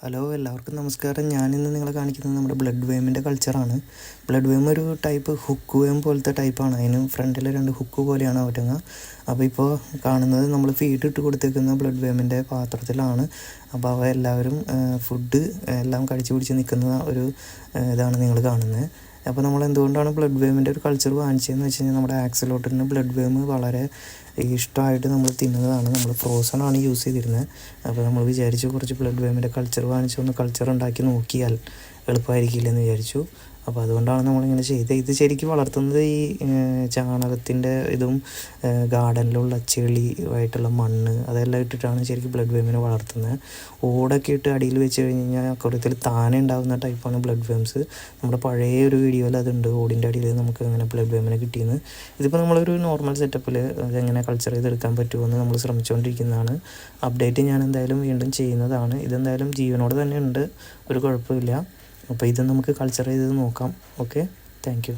Hello, എല്ലാവർക്കും നമസ്കാരം. ഞാനിന്ന് നിങ്ങളെ കാണിക്കുന്നത് നമ്മുടെ ബ്ലഡ് വേമിൻ്റെ കൾച്ചറാണ്. ബ്ലഡ് വേം ഒരു ടൈപ്പ് ഹുക്ക് വേം പോലത്തെ ടൈപ്പാണ്. അതിന് ഫ്രണ്ടിൽ 2 ഹുക്ക് പോലെയാണ് പറ്റുക. അപ്പോൾ ഇപ്പോൾ കാണുന്നത് നമ്മൾ ഫീഡ് ഇട്ട് കൊടുത്തേക്കുന്ന ബ്ലഡ് വേമിൻ്റെ പാത്രത്തിലാണ്. അപ്പോൾ അവ എല്ലാവരും ഫുഡ് എല്ലാം കടിച്ചു പിടിച്ച് നിൽക്കുന്ന ഒരു ഇതാണ് നിങ്ങൾ കാണുന്നത്. അപ്പോൾ നമ്മൾ എന്തുകൊണ്ടാണ് ബ്ലഡ് വേമിൻ്റെ ഒരു കൾച്ചർ വാങ്ങിച്ചതെന്ന് വെച്ച് കഴിഞ്ഞാൽ നമ്മുടെ ആക്സിലോട്ടിന് ബ്ലഡ് വേം വളരെ ഇഷ്ടമായിട്ട് നമ്മൾ തിന്നുന്നതാണ്. നമ്മൾ ഫ്രോസൺ ആണ് യൂസ് ചെയ്തിരുന്നത്. അപ്പോൾ നമ്മൾ വിചാരിച്ചു കുറച്ച് ബ്ലഡ് വേമിൻ്റെ കൾച്ചർ വാങ്ങിച്ച് ഒന്ന് കൾച്ചർ ഉണ്ടാക്കി നോക്കിയാൽ എളുപ്പമായിരിക്കില്ലെന്ന് വിചാരിച്ചു. അപ്പോൾ അതുകൊണ്ടാണ് നമ്മളിങ്ങനെ ചെയ്തത്. ഇത് ശരിക്കും വളർത്തുന്നത് ഈ ചാണകത്തിൻ്റെ ഇതും ഗാർഡനിലുള്ള ചെളിയായിട്ടുള്ള മണ്ണ് അതെല്ലാം ഇട്ടിട്ടാണ് ശരിക്കും ബ്ലഡ് വേമിനെ വളർത്തുന്നത്. ഓടൊക്കെ ഇട്ട് അടിയിൽ വെച്ച് കഴിഞ്ഞ് കഴിഞ്ഞാൽ അക്കൂട്ടത്തിൽ താനെ ഉണ്ടാകുന്ന ടൈപ്പാണ് ബ്ലഡ് വേംസ്. നമ്മുടെ പഴയ ഒരു വീഡിയോയിൽ അതുണ്ട്, ഓടിൻ്റെ അടിയിൽ നമുക്ക് അങ്ങനെ ബ്ലഡ് വേമിനെ കിട്ടിയെന്ന്. ഇതിപ്പോൾ നമ്മളൊരു നോർമൽ സെറ്റപ്പിൽ അതെങ്ങനെ കൾച്ചർ ചെയ്തെടുക്കാൻ പറ്റുമെന്ന് നമ്മൾ ശ്രമിച്ചുകൊണ്ടിരിക്കുന്നതാണ്. അപ്ഡേറ്റ് ഞാൻ എന്തായാലും വീണ്ടും ചെയ്യുന്നതാണ്. ഇതെന്തായാലും ജീവനോട് തന്നെ ഉണ്ട്, ഒരു കുഴപ്പമില്ല. അപ്പോൾ ഇത് നമുക്ക് കൾച്ചർ ചെയ്ത് നോക്കാം. Okay, thank you.